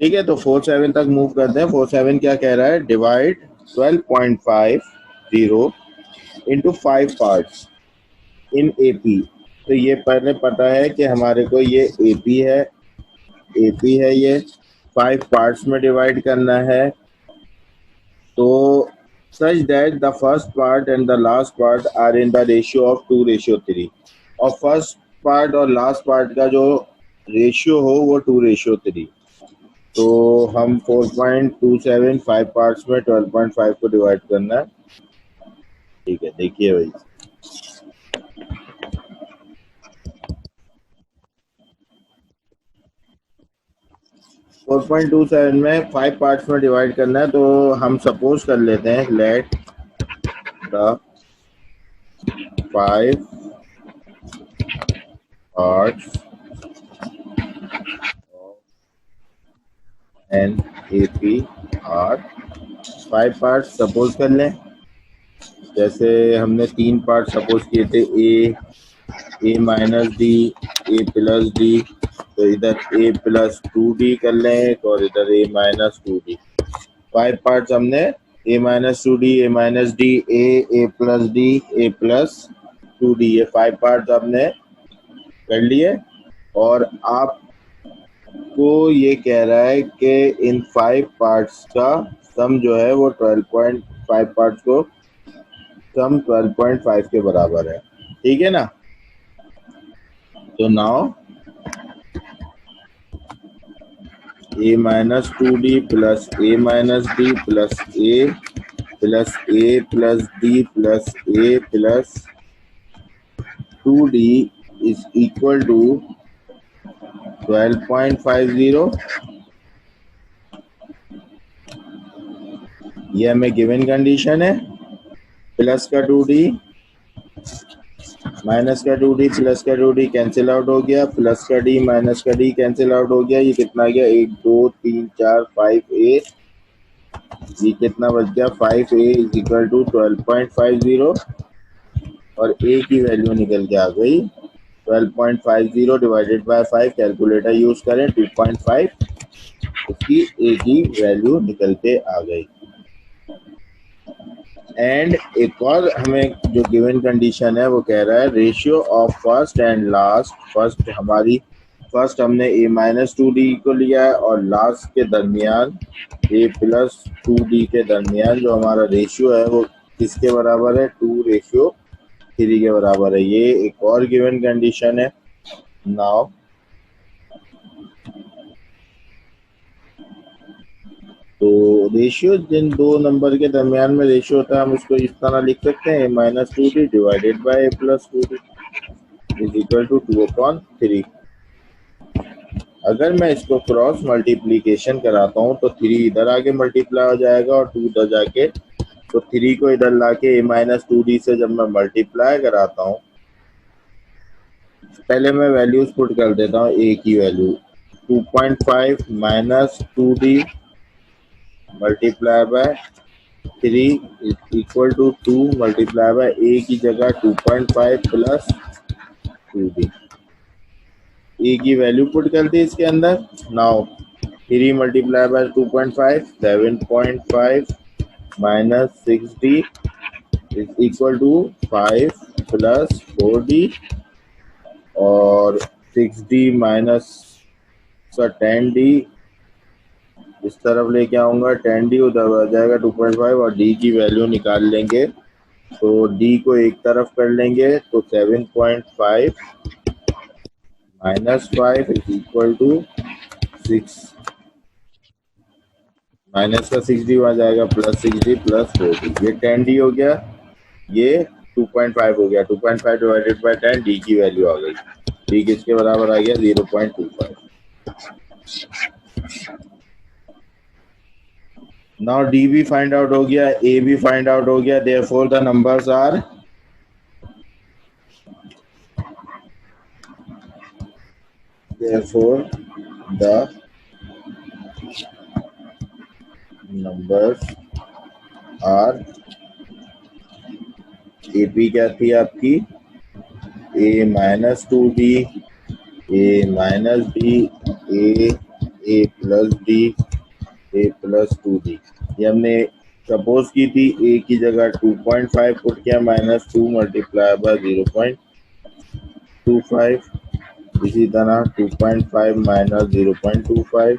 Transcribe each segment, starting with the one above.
ठीक है, तो 4/7 तक मूव करते हैं। 4/7 क्या कह रहा है, divide 12.50 into 5 parts in AP. तो ये पहले पता है कि हमारे को ये एपी है, ये 5 पार्ट्स में डिवाइड करना है। तो such that the first part and the last part are in the ratio of 2:3, और फर्स्ट पार्ट और लास्ट पार्ट का जो रेशियो हो वो 2:3। तो हम 4.27 5 पार्ट्स में 12.5 को डिवाइड करना है। ठीक है, देखिए भाई, 4.27 में 5 पार्ट्स में डिवाइड करना है। तो हम सपोज कर लेते हैं, let the 5 parts in A P are, 5 parts suppose कर लें। जैसे हमने 3 पार्ट सपोज किए थे, A minus D, A plus D, तो इधर ए प्लस 2d कर लें और इधर ए माइनस 2d। 5 पार्ट्स हमने ए minus 2d, A minus D, A plus D, A plus 2d, ये 5 पार्ट्स हमने कर लिए। और आपको ये कह रहा है कि इन 5 पार्ट्स का सम जो है वो 12.5 पार्ट्स को सम 12.5 के बराबर है। ठीक है ना। तो now A minus 2d plus A minus D plus A plus D plus A plus 2d is equal to 12.50। ये हमें गिवन कंडीशन है। प्लस का 2d माइनस का 2d प्लस का 2d कैंसिल आउट हो गया, प्लस का d माइनस का d कैंसिल आउट हो गया। ये कितना आ गया, 1 2 3 4 5a, ये कितना बच गया, 5a इज इक्वल टू 12.50, और a की वैल्यू निकल के आ गई 12.50 डिवाइडेड बाय 5। कैलकुलेटर यूज करें, 2.5, उसकी a की वैल्यू निकल के आ गई। एंड एक और हमें जो गिवन कंडीशन है वो कह रहा है ratio of first and last. First हमने ए माइनस 2d को लिया है, और लास्ट के दरमियान ए प्लस 2d के दरमियान जो हमारा रेशियो है वो किसके बराबर है, 2:3 के बराबर है। ये एक और गिवन कंडीशन है। नाउ तो रेशियो जिन दो नंबर के दरमियान में रेशियो होता है, हम उसको इस तरह लिख सकते हैं, -2d divided by a plus 2d is equal to 2/3। अगर मैं इसको क्रॉस मल्टीप्लीकेशन कराता हूँ तो 3 इधर आके मल्टीप्लाई हो जाएगा और 2 इधर जाके, तो 3 को इधर लाके a-2d से जब मैं मल्टीप्लाई कराता हूँ, पहले मैं वैल्यूज पुट कर देता हूँ। a की value 2.5 minus 2d multiply by 3 is equal to 2 multiply by a की जगह 2.5 प्लस 2d। a की वैल्यू पुट कर दी इसके अंदर। Now 3 multiply by 2.5 7.5 minus 6d is equal to 5 plus 4d, और 6d माइनस 10d इस तरफ लेके आऊंगा, 10d उधर आ जाएगा 2.5, और d की वैल्यू निकाल लेंगे। तो d को एक तरफ कर लेंगे, तो 7.5 minus 5 is equal to 6, minus का 6d आ जाएगा प्लस 6d प्लस 4d, ये 10d हो गया, ये 2.5 हो गया। 2.5 डिवाइडेड बाय 10, d की वैल्यू आ गई। d किसके बराबर आ गया, 0.25। नाउ d भी फाइंड आउट हो गया, a भी फाइंड आउट हो गया। Therefore the numbers are therefore the numbers are, AP क्या थी आपकी, a minus 2d, a minus d, a A plus D A plus 2d। ये हमने सपोज की थी ए की जगह 2.5 पुट किया माइनस 2 मल्टीप्लाई बाय 0.25। इसी तरह 2.5 माइनस 0.25,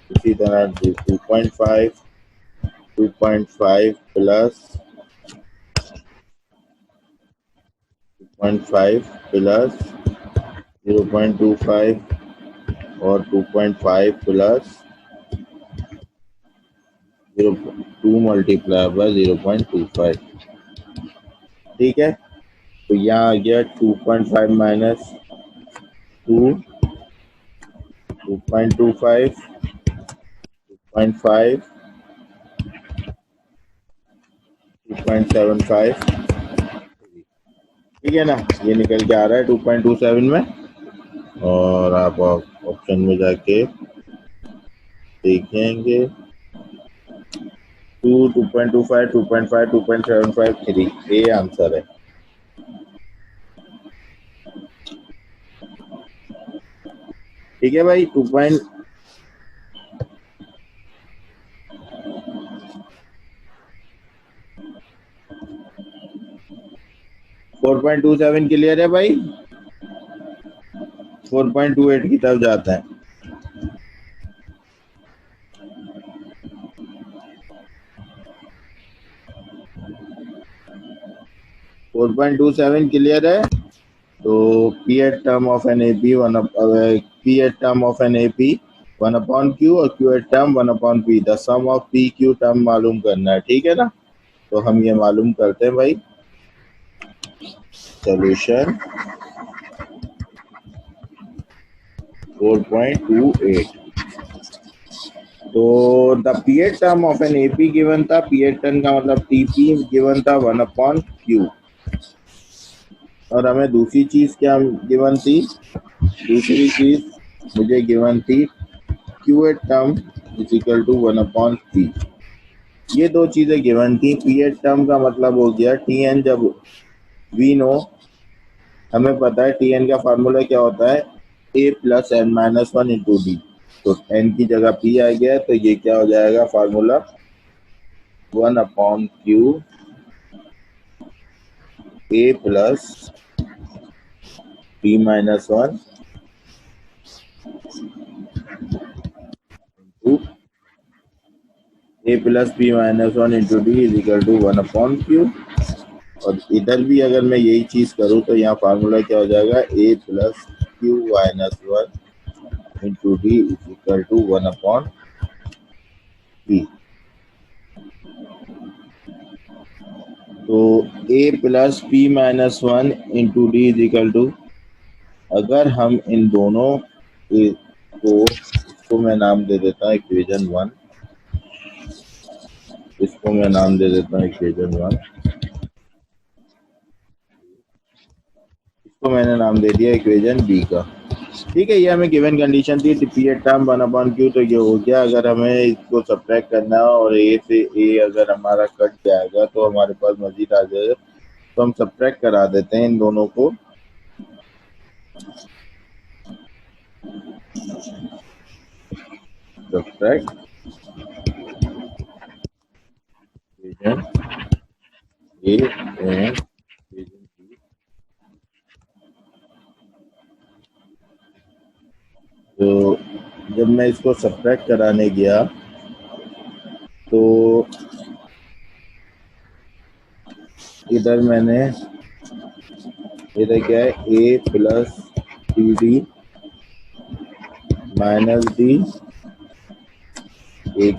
इसी तरह 2.5 प्लस 2.5 प्लस 0.25 और 2.5 प्लस 2 मल्टीप्लाई बाय 0.25। ठीक है, तो यहाँ आ गया 2.5 माइनस 2, 2.25, 2.5, 2.75। ठीक है ना, ये निकल के आ रहा है 2.27 में। और आप ऑप्शन में जाके देखेंगे 2, 2.25, 2.5, 2.75, 3 ये आंसर है। ठीक है भाई, 4.27 क्लियर है भाई। 4.28 की तरफ जाता है। Four point two seven clear है। तो P eight term of N A P P eight term of N A P 1 upon Q और Q eight term 1 upon P, the sum of P Q term मालूम करना है। ठीक है ना, तो हम ये मालूम करते हैं भाई। सोल्यूशन 4.28। तो the P eight term of N A P given था, पी एट टर्म का मतलब टी पी गिवन था 1 अपॉन क्यू। और हमें दूसरी चीज क्या गिवन थी, दूसरी चीज मुझे गिवन थी Q eight term is equal to 1 upon P. ये दो चीजें गिवन थी। पी एट टर्म का मतलब हो गया टी एन, जब वी नो, हमें पता है टी एन का फार्मूला क्या होता है, a plus n minus 1 into d. तो एन की जगह पी आ गया, तो ये क्या हो जाएगा formula 1 upon q a plus p minus 1 into a plus p minus 1 into d is equal to 1 upon Q. और इधर भी अगर मैं यही चीज करूँ तो यहाँ फार्मूला क्या हो जाएगा, a plus q minus 1 into d is equal to 1 upon p. तो a plus p minus 1 into d is equal to, अगर हम इन दोनों को, इसको मैं नाम दे देता हूँ इक्वेशन 1, इसको मैं नाम दे देता हूँ इक्वेशन 1, इसको मैंने नाम दे दिया इक्वेशन बी का। ठीक है, ये हमें गिवन कंडीशन थी p eight term 1 upon q, तो ये हो गया। अगर हमें इसको सब्ट्रैक्ट करना है और ए से ए अगर हमारा कट जाएगा तो हमारे पास मजीद आ जाएगा, तो हम सब्ट्रैक्ट करा देते हैं इन दोनों को। सब्ट्रैक्ट ए एंड तो जब मैं इसको सब्ट्रैक्ट कराने गया तो इधर मैंने, इधर क्या है, a plus t d minus d, एक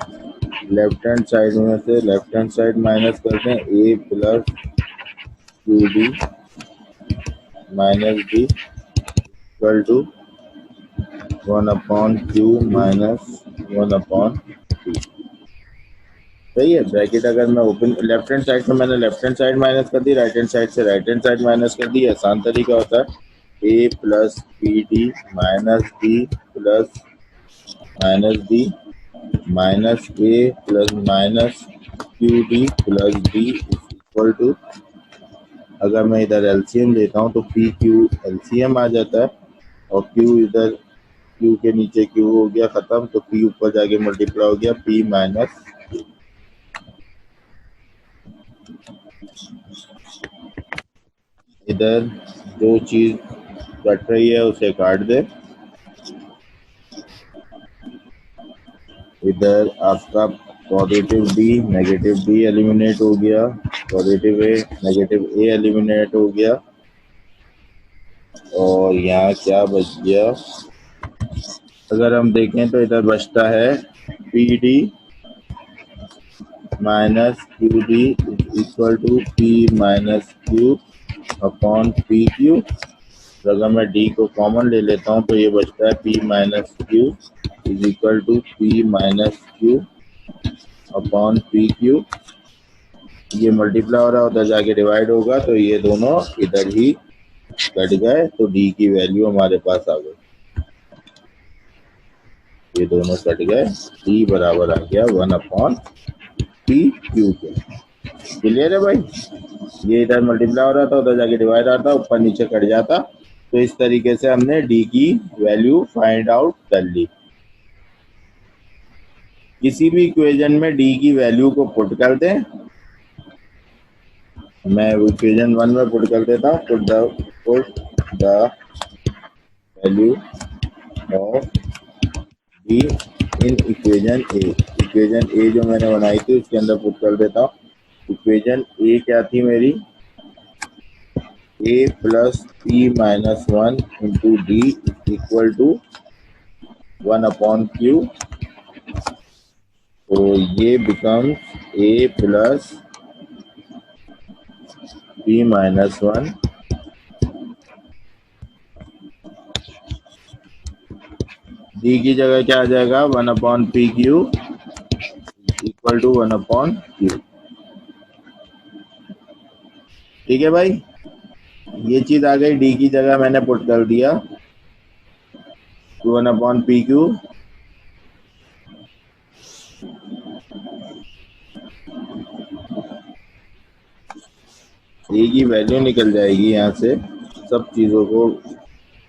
लेफ्ट हैंड साइड में से लेफ्ट हैंड साइड माइनस करते हैं, a plus q d minus d equal to 1 upon q minus 1 upon t. सही है। ब्रैकेट अगर मैं ओपन, लेफ्ट हैंड साइड में मैंने लेफ्ट हैंड साइड माइनस कर दी, राइट हैंड साइड से राइट हैंड साइड माइनस कर दी। आसान तरीका होता है a plus p D minus D plus minus d minus a plus minus Q d plus d equal to, अगर मैं इधर एलसीएम लेता हूँ तो पी क्यू एलसीएम आ जाता है और क्यू इधर क्यू के नीचे क्यू हो गया खत्म, तो पी ऊपर जाके मल्टीप्लाई हो गया पी माइनस। इधर जो चीज कट रही है उसे काट दे। इधर आपका positive D negative D eliminate हो गया, पॉजिटिव ए नेगेटिव ए एलिमिनेट हो गया, और यहाँ क्या बच गया, अगर हम देखें तो इधर बचता है P D minus Q D equal to P minus Q upon P Q. अगर मैं डी को कॉमन ले लेता हूँ तो ये बचता है p minus q is equal to P minus Q upon P q. ये मल्टीप्लाई हो रहा है, उधर जाके डिवाइड होगा, तो ये दोनों इधर ही कट गए, तो डी की वैल्यू हमारे पास आ गई। ये दोनों कट गए, डी बराबर आ गया 1 पी क्यू के। क्लियर है भाई? ये इधर मल्टीप्लाई हो रहा था, उधर जाके डिवाइड आता, ऊपर नीचे कट जाता। तो इस तरीके से हमने डी की वैल्यू फाइंड आउट कर ली। किसी भी इक्वेशन में डी की वैल्यू को पुट कर दें, मैं इक्वेशन 1 में पुट कर देता हूँ, put the value of d in equation a. Equation a जो मैंने बनाई थी उसके अंदर पुट कर देता हूँ। इक्वेशन ए क्या थी मेरी, a plus p minus 1 into d equal to 1/q। तो ये becomes a plus p minus 1 d की जगह क्या आ जाएगा, 1/pq इक्वल टू 1/q। ठीक है भाई, ये चीज आ गई, डी की जगह मैंने पुट कर दिया 1/pq। ए की वैल्यू निकल जाएगी यहाँ से, सब चीजों को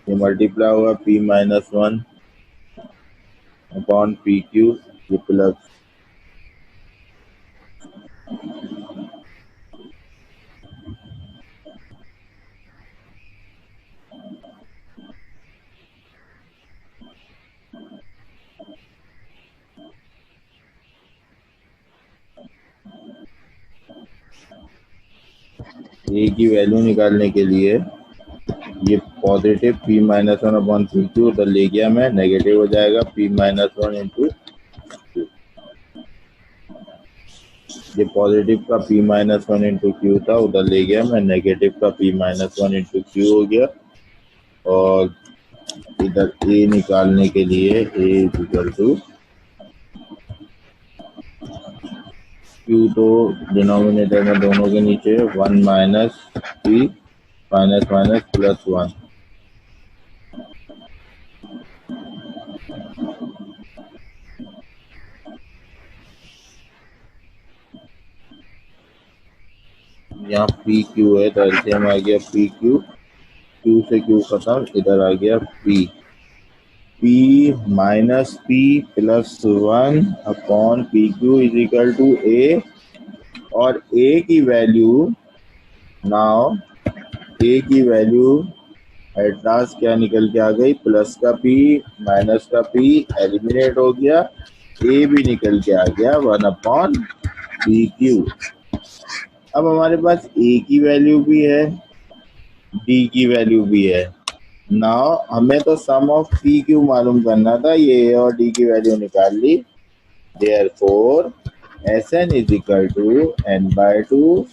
ये मल्टीप्लाई हुआ P minus 1 upon P q, ये प्लस ए की वैल्यू निकालने के लिए ये positive P minus 1 upon P Q उधर ले गया मैं, नेगेटिव हो जाएगा पी माइनस 1 इंटू क्यू। ये पॉजिटिव का पी माइनस 1 इंटू क्यू था, उधर ले गया मैं, नेगेटिव का पी माइनस 1 इंटू क्यू हो गया। और इधर ए निकालने के लिए ए इक्वल टू क्यू, तो डिनोमिनेटर में दोनों के नीचे 1 minus p minus minus plus 1। यहाँ पी क्यू है, तो एलसीएम आ गया पी क्यू, क्यू से क्यू खत्म, इधर आ गया p, p minus p plus 1 upon P q is equal to a. और ए की वैल्यू नाउ, ए की वैल्यू एट लास्ट क्या निकल के आ गई, प्लस का पी माइनस का पी एलिमिनेट हो गया, ए भी निकल के आ गया 1/pq। अब हमारे पास ए की वैल्यू भी है, डी की वैल्यू भी है। नाउ हमें तो सम ऑफ पी क्यू मालूम करना था, ये ए और डी की वैल्यू निकाल ली। Therefore Sn is equal to n/2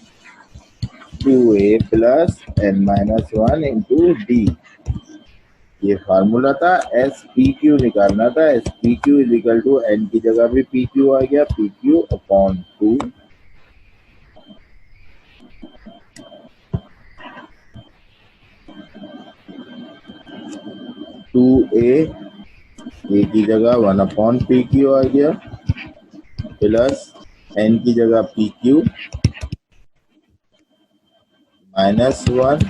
2a plus n-1 into d. ये फार्मूला था, एस पी क्यू निकालना था, S p q is equal to n की जगह भी पी क्यू आ गया, पी क्यू अपॉन 2 2a की जगह 1/pq आ गया, प्लस एन की जगह P Q minus 1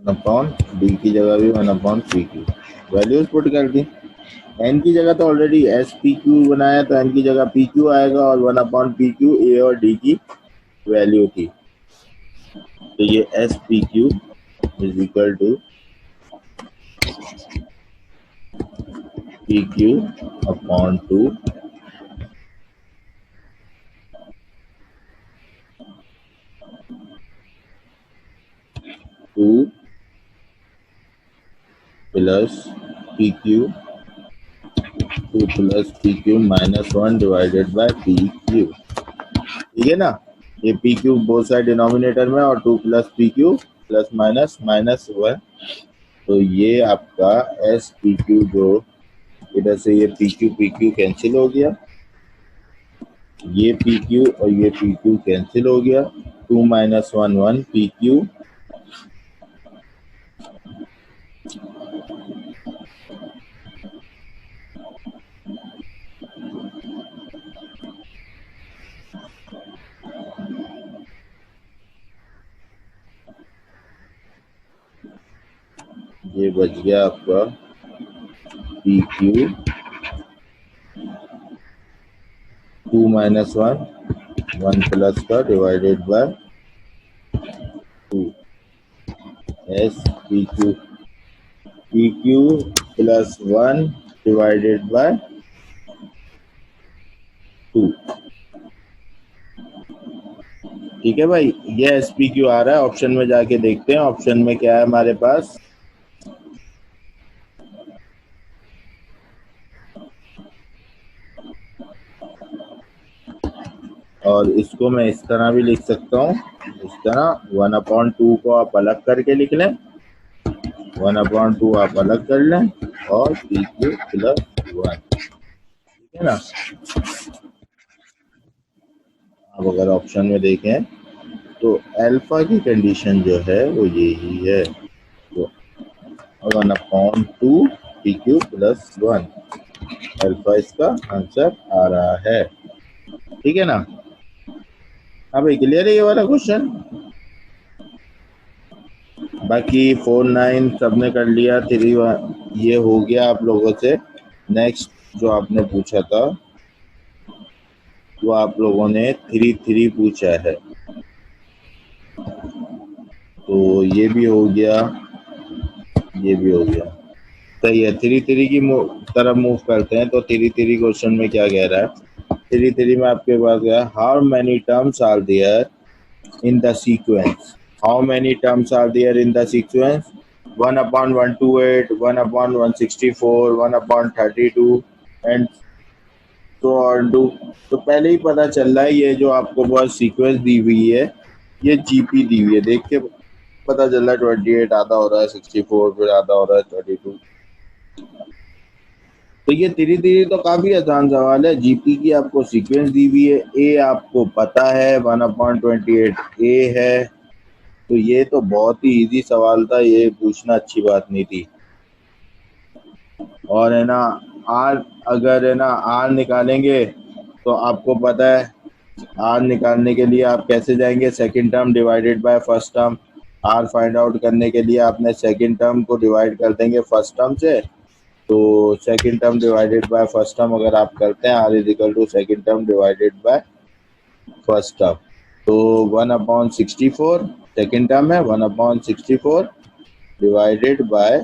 upon D की जगह भी 1 upon P Q values put कर दी। एन की जगह तो ऑलरेडी एस पी क्यू बनाया तो एन की जगह पी क्यू आएगा और 1/पी क्यू ए और डी की वैल्यू थी। तो ये s p q is equal to p q upon 2 plus p q 2 plus p q -1 divided by p q. ठीक है ना, ये p q both side denominator में और 2 प्लस पी क्यू प्लस -1। तो ये आपका एस पी क्यू जो इधर से ये पी क्यू कैंसिल हो गया, ये पी क्यू और ये पी क्यू कैंसिल हो गया। 2 - 1 1 पी क्यू ये बच गया आपका पी क्यू 2 - 1 प्लस का divided by 2 S p Q plus 1 divided bye 2। ठीक है भाई, ये एस पी क्यू आ रहा है। ऑप्शन में जाके देखते हैं ऑप्शन में क्या है हमारे पास। और इसको मैं इस तरह भी लिख सकता हूँ, इस तरह 1/2 को आप अलग करके लिख लें, 1/2 आप अलग कर लें और पी क्यू प्लस 1। ठीक है ना, अब अगर ऑप्शन में देखें तो अल्फा की कंडीशन जो है वो यही है, तो 1/2 पी क्यू प्लस 1 अल्फा इसका आंसर आ रहा है। ठीक है ना, हाँ भाई क्लियर है ये वाला क्वेश्चन। बाकी 4 9 सबने कर लिया, 3 ये हो गया आप लोगों से। नेक्स्ट जो आपने पूछा था वो आप लोगों ने 3 3 पूछा है, तो ये भी हो गया, ये भी हो गया। सही है, 3 3 की तरफ मूव करते हैं। तो 3 3 क्वेश्चन में क्या कह रहा है, 3 3 में आपके पास गया how many terms are there in the sequence. How many terms are there in the sequence? 1/128, 1/164, 1/32 and so on to। तो पहले ही पता चल रहा है ये जो आपको बहुत सीक्वेंस दी हुई है ये जीपी दी हुई है, देख के पता चल रहा है 28 आधा हो रहा है 64 फिर आधा हो रहा है 32। तो ये धीरे धीरे तो काफी आसान सवाल है। जीपी की आपको सीक्वेंस दी हुई है, ए आपको पता है 1/28 ए है, तो ये तो बहुत ही इजी सवाल था, ये पूछना अच्छी बात नहीं थी। और है ना आर, अगर है ना आर निकालेंगे तो आपको पता है आर निकालने के लिए आप कैसे जाएंगे, second term divided by first term. R find out करने के लिए आपने सेकंड टर्म को डिवाइड कर देंगे फर्स्ट टर्म से, तो second term divided by first term अगर आप करते हैं r is equal to second term divided by first term. तो 1/64 सेकंड टर्म है, 1/64 डिवाइडेड बाय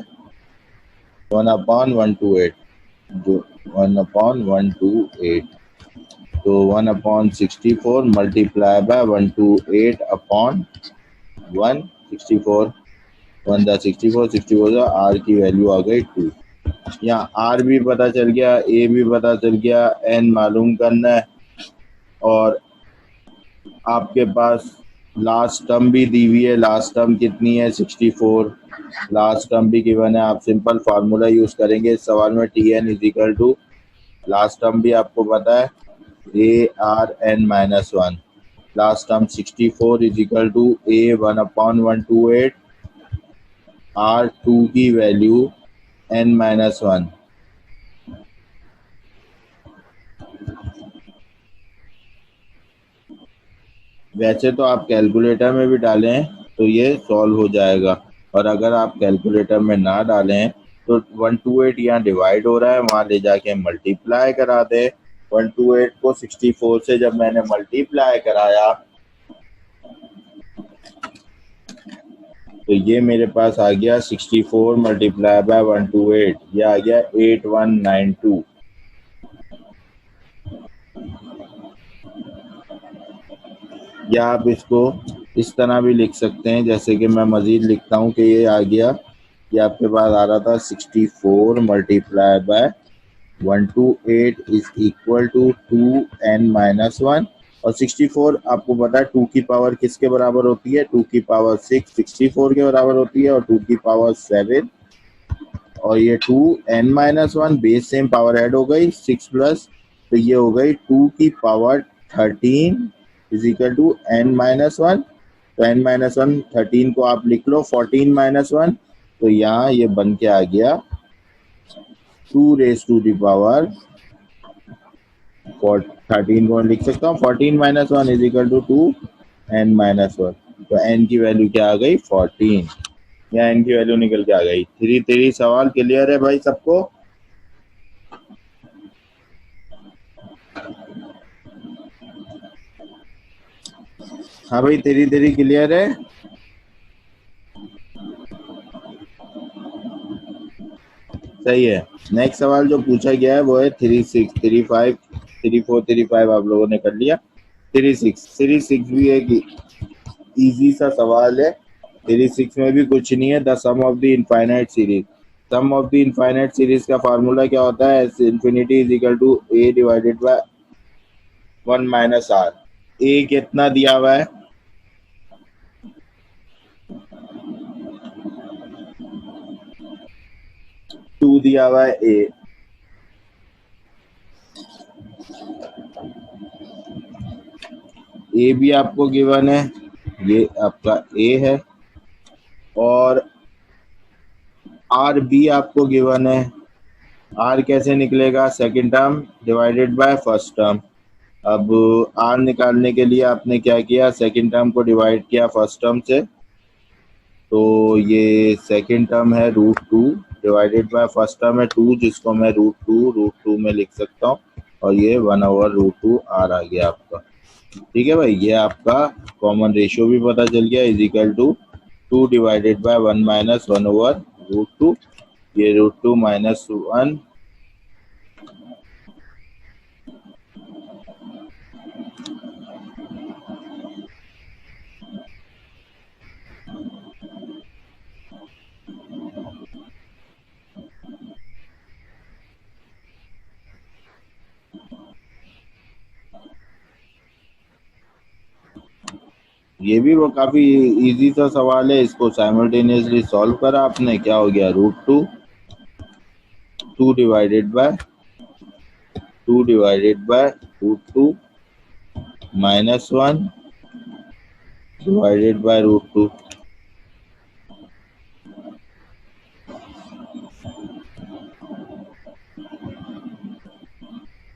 1/128 जो 1/128, तो 1/64 मल्टीप्लाई बाय 128 अपॉन 164, 1 दा 64, 64 आर की वैल्यू आ गई 2। यहाँ आर भी पता चल गया, ए भी पता चल गया, एन मालूम करना है और आपके पास लास्ट टर्म भी दी हुई है। लास्ट टर्म कितनी है 64, लास्ट टर्म भी गिवन है। आप सिंपल फार्मूला यूज करेंगे इस सवाल में, t n is equal to last term भी आपको पता है a r n -1, last term 64 is equal to a 1/128 r 2 की वैल्यू n-1। वैसे तो आप कैलकुलेटर में भी डालें तो ये सॉल्व हो जाएगा। और अगर आप कैलकुलेटर में ना डालें तो 128 यहाँ डिवाइड हो रहा है, वहाँ ले जाके मल्टीप्लाई करा दे। 128 को 64 से जब मैंने मल्टीप्लाई कराया तो ये मेरे पास आ गया 64 मल्टीप्लाई बाय 128, ये आ गया 8192। या आप इसको इस तरह भी लिख सकते हैं, जैसे कि मैं मज़ीद लिखता हूँ कि ये आ गया, ये आपके पास आ रहा था 64 multiply by 128 is equal to 2n-1। और 64 आपको पता है 2 की पावर किसके बराबर होती है, 2 की पावर 6 64 के बराबर होती है, और 2 की पावर 7, और ये 2n-1 base same power add हो गई 6 प्लस, तो ये हो गई 2 की power 13 is equal to n-1। तो n-1 13 को आप लिख लो 14-1, तो यहाँ ये बन के आ गया 2 रेज टू द पावर 13 को लिख सकता हूँ 14-1 इज इक्वल टू 2n-1। तो n की वैल्यू क्या आ गई 14, या n की वैल्यू निकल के आ गई 3। सवाल क्लियर है भाई सबको? हाँ भाई 3 क्लियर है? सही है। नेक्स्ट सवाल जो पूछा गया है वो है 3, 6, 3, 5, 3, 4, 3, 5 आप लोगों ने कर लिया। 3, 6, 3, 6 भी एक इजी सा सवाल है। 3, 6 में भी कुछ नहीं है, the sum of the infinite series. Sum of the infinite series का फार्मूला क्या होता है, infinity is equal to a divided by 1 minus r। a कितना दिया हुआ है, 2 दिया हुआ है a। ए भी आपको गिवन है, ये आपका ए है, और आर भी आपको गिवन है। आर कैसे निकलेगा, second term divided by first term. अब आर निकालने के लिए आपने क्या किया, सेकंड टर्म को डिवाइड किया फर्स्ट टर्म से, तो ये सेकंड टर्म है √2 डिवाइडेड बाय फर्स्ट टर्म है 2, जिसको मैं √2 में लिख सकता हूँ, और ये 1/√2 आर आ गया आपका। ठीक है भाई, ये आपका कॉमन रेशियो भी पता चल गया, is equal to 2 divided by 1 minus 1/√2, ये √2 माइनस 1। ये भी वो काफी इजी सा सवाल है, इसको साइमल्टेनियसली सॉल्व करा आपने, क्या हो गया √2, 2 divided bye √2 minus 1 divided bye √2।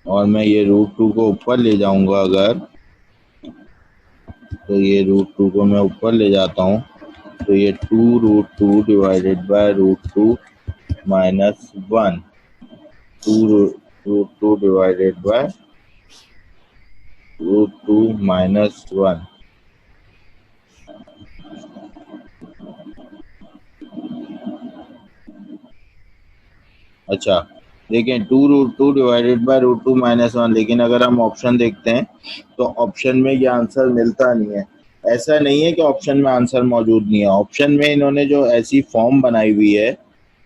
और मैं ये √2 को ऊपर ले जाऊंगा अगर, तो ये √2 को मैं ऊपर ले जाता हूँ, तो ये 2√2 divided by √2 minus 1, 2√2 divided by √2 minus 1। अच्छा देखें 2√2 डिवाइडेड बाय √2 माइनस 1, लेकिन अगर हम ऑप्शन देखते हैं तो ऑप्शन में ये आंसर मिलता नहीं है। ऐसा नहीं है कि ऑप्शन में आंसर मौजूद नहीं है, ऑप्शन में इन्होंने जो ऐसी फॉर्म बनाई हुई है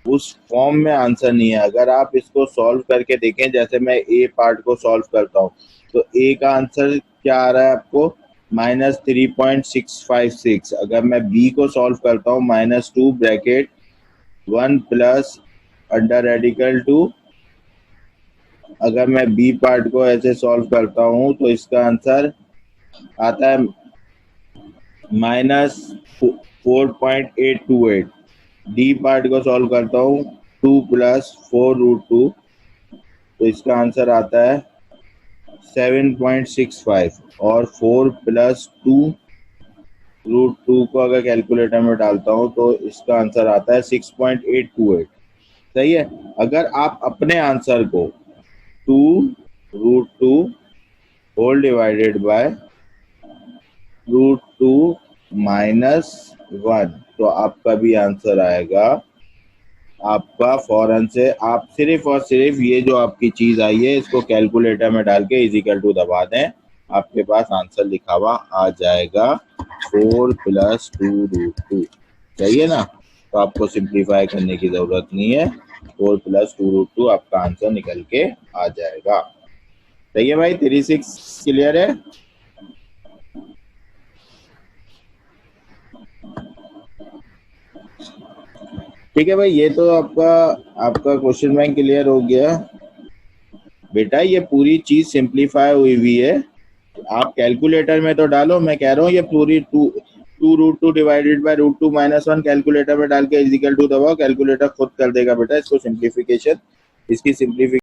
उस फॉर्म में आंसर नहीं है। अगर आप इसको सॉल्व करके देखें, जैसे मैं ए पार्ट को सॉल्व करता हूँ, तो ए का आंसर क्या आ रहा है आपको, -3.656। अगर मैं बी को सॉल्व करता हूँ, -2 ब्रैकेट 1 प्लस अंडर रेडिकल 2। अगर मैं बी पार्ट को ऐसे सॉल्व करता हूँ तो इसका आंसर आता है -4.828। डी पार्ट को सॉल्व करता हूँ 2 प्लस 4√2, तो इसका आंसर आता है 7.65, और 4 प्लस 2 √2 को अगर कैलकुलेटर में डालता हूँ तो इसका आंसर आता है 6.828। सही है। अगर आप अपने आंसर को 2√2 होल डिवाइडेड बाय √2 -1, तो आपका भी आंसर आएगा आपका फौरन से आप सिर्फ और सिर्फ ये जो आपकी चीज आई है इसको कैलकुलेटर में डाल के इजिकल टू दबा दें, आपके पास आंसर लिखा हुआ आ जाएगा 4 + 2√2। सही है ना। तो आपको सिंप्लीफाई करने की जरूरत नहीं है, 4 + 2√2 आपका आंसर निकल के आ जाएगा। सही है भाई, 36 क्लियर है। ठीक है भाई, ये तो आपका क्वेश्चन बैंक क्लियर हो गया। बेटा ये पूरी चीज सिंप्लीफाई हुई है, आप कैलकुलेटर में तो डालो। मैं कह रहा हूँ ये पूरी 2√2 डिवाइडेड बाय √2 -1 कैलकुलेटर में डाल के इजिकल टू दबाओ, कैलकुलेटर खुद कर देगा बेटा इसको सिंप्लीफिकेशन। इसकी सिंप्लीफिकेशन